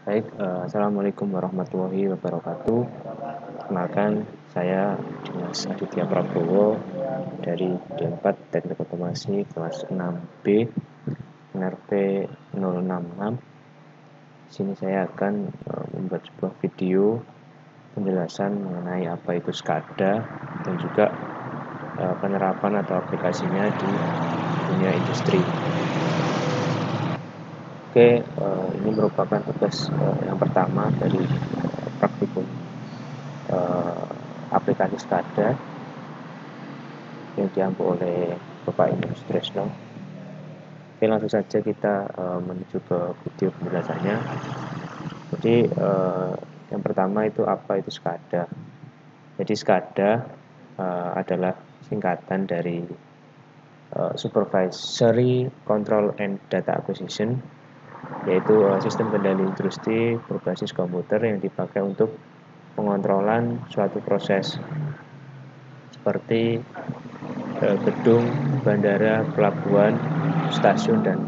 Baik, assalamualaikum warahmatullahi wabarakatuh. Kenalkan, saya Dimas Aditya Prabowo dari D4 Teknik Otomasi kelas 6B NRP 066. Di sini saya akan membuat sebuah video penjelasan mengenai apa itu SCADA dan juga penerapan atau aplikasinya di dunia industri. Oke, ini merupakan tugas yang pertama dari praktikum aplikasi SCADA yang diampu oleh Bapak Ibu Sutresno. Oke, langsung saja kita menuju ke video penjelasannya. Jadi yang pertama itu apa itu SCADA. Jadi SCADA adalah singkatan dari Supervisory Control and Data Acquisition, yaitu sistem kendali industri berbasis komputer yang dipakai untuk pengontrolan suatu proses seperti gedung, bandara, pelabuhan, stasiun, dan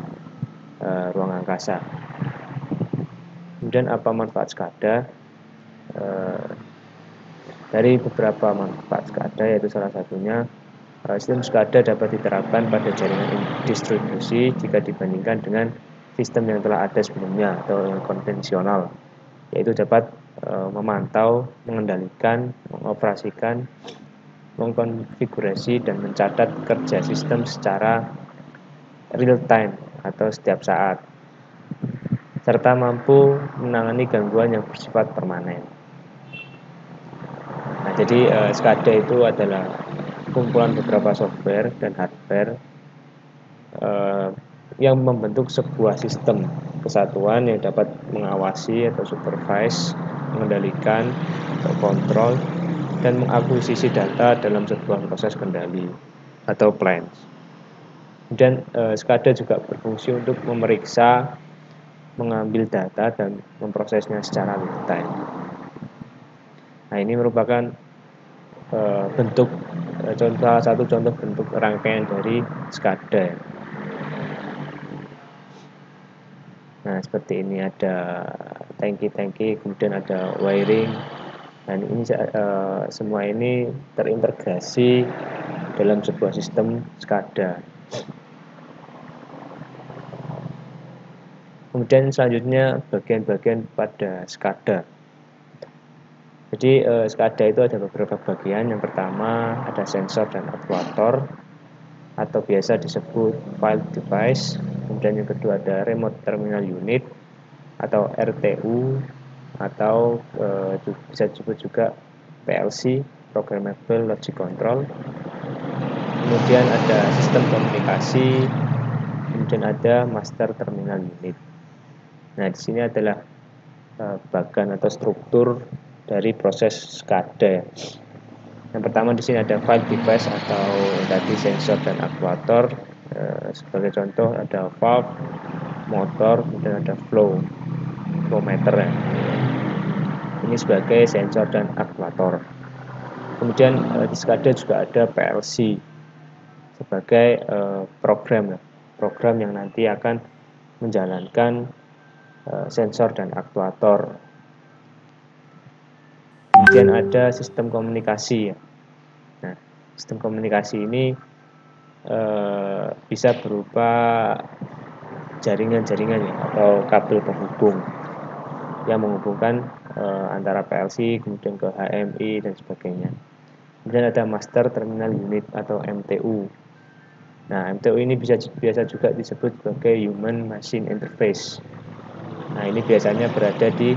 ruang angkasa. Kemudian apa manfaat SCADA? Dari beberapa manfaat SCADA, yaitu salah satunya sistem SCADA dapat diterapkan pada jaringan distribusi jika dibandingkan dengan sistem yang telah ada sebelumnya atau yang konvensional, yaitu dapat memantau, mengendalikan, mengoperasikan, mengkonfigurasi, dan mencatat kerja sistem secara real time atau setiap saat, serta mampu menangani gangguan yang bersifat permanen. Nah, jadi SCADA itu adalah kumpulan beberapa software dan hardware yang membentuk sebuah sistem kesatuan yang dapat mengawasi atau supervise, mengendalikan atau kontrol, dan mengakuisisi data dalam sebuah proses kendali atau plans. Dan SCADA juga berfungsi untuk memeriksa, mengambil data, dan memprosesnya secara real time. Nah, ini merupakan salah satu contoh bentuk rangkaian dari SCADA. Nah, seperti ini ada tangki-tangki, kemudian ada wiring, dan ini semua ini terintegrasi dalam sebuah sistem SCADA. Kemudian selanjutnya bagian-bagian pada SCADA. Jadi SCADA itu ada beberapa bagian. Yang pertama ada sensor dan aktuator, atau biasa disebut file device. Kemudian yang kedua ada remote terminal unit atau RTU, atau bisa disebut juga PLC, programmable logic control. Kemudian ada sistem komunikasi, kemudian ada master terminal unit. Nah, di sini adalah bagan atau struktur dari proses SCADA. Yang pertama di sini ada file device atau tadi sensor dan aktuator. Sebagai contoh ada valve, motor, kemudian ada flow meter ya. Ini sebagai sensor dan aktuator. Kemudian di SCADA juga ada PLC sebagai program yang nanti akan menjalankan sensor dan aktuator. Kemudian ada sistem komunikasi. Nah, sistem komunikasi ini bisa berupa jaringan-jaringan atau kabel penghubung yang menghubungkan antara PLC kemudian ke HMI dan sebagainya. Kemudian ada master terminal unit atau MTU. Nah, MTU ini biasa juga disebut sebagai human machine interface. Nah, ini biasanya berada di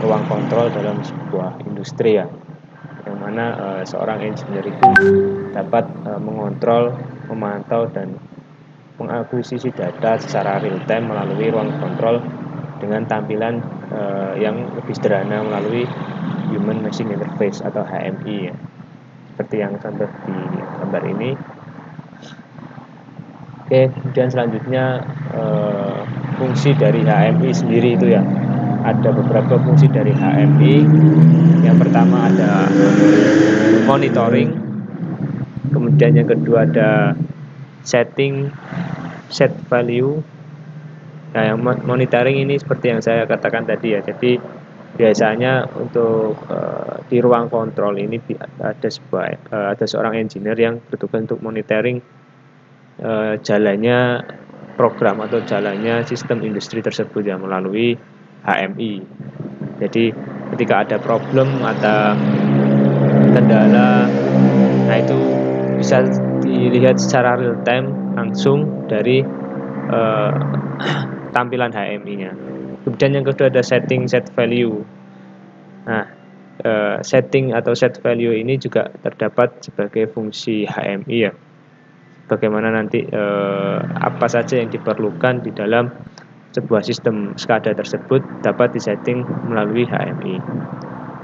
ruang kontrol dalam sebuah industri ya, yang mana seorang engineer itu dapat mengontrol, memantau, dan mengakuisisi data secara real time melalui ruang kontrol dengan tampilan yang lebih sederhana melalui human machine interface atau HMI ya. Seperti yang contoh di gambar ini. Oke, kemudian selanjutnya fungsi dari HMI sendiri itu ya. Ada beberapa fungsi dari HMI. Yang pertama ada monitoring, kemudian yang kedua ada set value, Nah, yang monitoring ini seperti yang saya katakan tadi ya. Jadi biasanya untuk di ruang kontrol ini ada seorang engineer yang bertugas untuk monitoring jalannya program atau jalannya sistem industri tersebut ya melalui HMI. Jadi ketika ada problem atau kendala, nah itu bisa dilihat secara real time langsung dari tampilan HMI-nya. Kemudian yang kedua ada setting set value. Nah, setting atau set value ini juga terdapat sebagai fungsi HMI ya. Bagaimana nanti apa saja yang diperlukan di dalam sebuah sistem SCADA tersebut dapat disetting melalui HMI.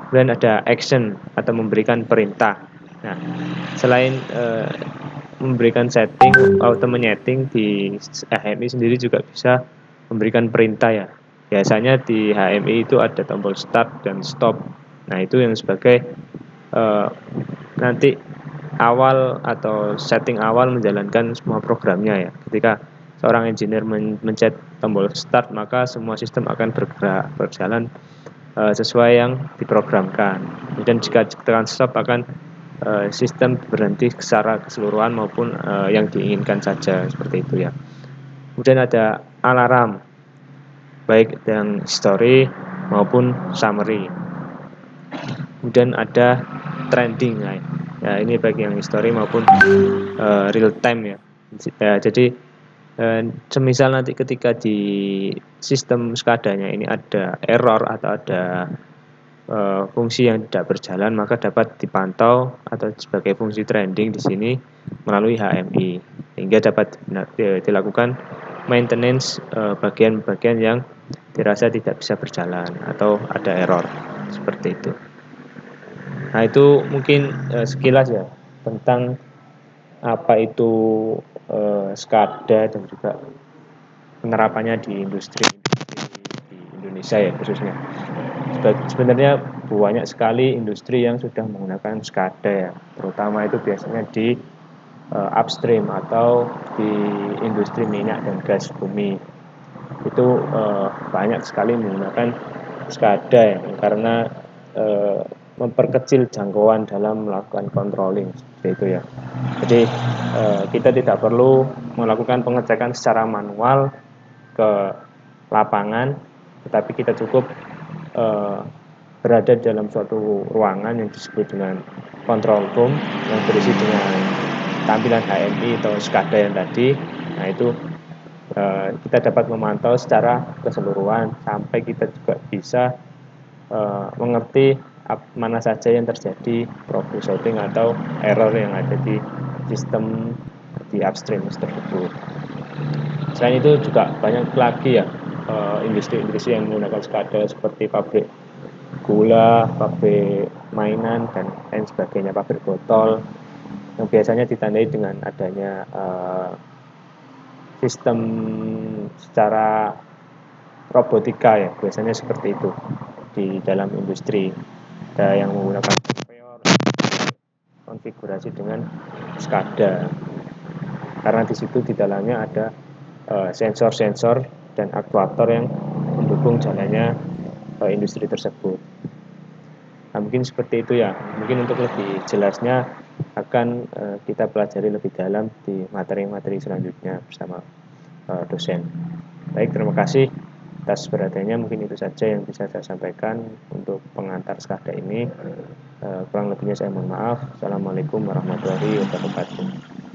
Kemudian ada action atau memberikan perintah. Nah, selain memberikan setting atau menyeting di HMI sendiri juga bisa memberikan perintah ya. Biasanya di HMI itu ada tombol start dan stop. Nah, itu yang sebagai nanti awal atau setting awal menjalankan semua programnya ya. Ketika seorang engineer mencet tombol start, maka semua sistem akan berjalan sesuai yang diprogramkan. Kemudian jika tekan stop akan sistem berhenti secara keseluruhan maupun yang diinginkan saja, seperti itu ya. Kemudian ada alarm, baik yang history maupun summary. Kemudian ada trending, ya ini baik yang history maupun real time ya. Jadi semisal nanti ketika di sistem SCADA-nya ini ada error atau ada fungsi yang tidak berjalan, maka dapat dipantau atau sebagai fungsi trending di sini melalui HMI, sehingga dapat dilakukan maintenance bagian-bagian yang dirasa tidak bisa berjalan atau ada error, seperti itu. Nah, itu mungkin sekilas ya tentang apa itu SCADA dan juga penerapannya di industri di Indonesia ya khususnya. Sebenarnya banyak sekali industri yang sudah menggunakan SCADA ya, terutama itu biasanya di upstream atau di industri minyak dan gas bumi. Itu banyak sekali menggunakan SCADA ya, karena memperkecil jangkauan dalam melakukan controlling, seperti itu ya. Jadi kita tidak perlu melakukan pengecekan secara manual ke lapangan, tetapi kita cukup berada dalam suatu ruangan yang disebut dengan control room yang berisi dengan tampilan HMI atau SCADA yang tadi. Nah, itu kita dapat memantau secara keseluruhan sampai kita juga bisa mengerti mana saja yang terjadi troubleshooting atau error yang ada di sistem di upstream tersebut. Selain itu juga banyak lagi ya industri-industri yang menggunakan SCADA seperti pabrik gula, pabrik mainan dan lain sebagainya, pabrik botol yang biasanya ditandai dengan adanya sistem secara robotika ya, biasanya seperti itu di dalam industri. Ada yang menggunakan conveyor, konfigurasi dengan SCADA, karena di situ di dalamnya ada sensor-sensor dan aktuator yang mendukung jalannya industri tersebut. Nah, mungkin seperti itu ya. Mungkin untuk lebih jelasnya akan kita pelajari lebih dalam di materi-materi selanjutnya bersama dosen. Baik, terima kasih atas perhatiannya. Mungkin itu saja yang bisa saya sampaikan untuk pengantar SCADA ini. Kurang lebihnya saya mohon maaf. Assalamualaikum warahmatullahi wabarakatuh.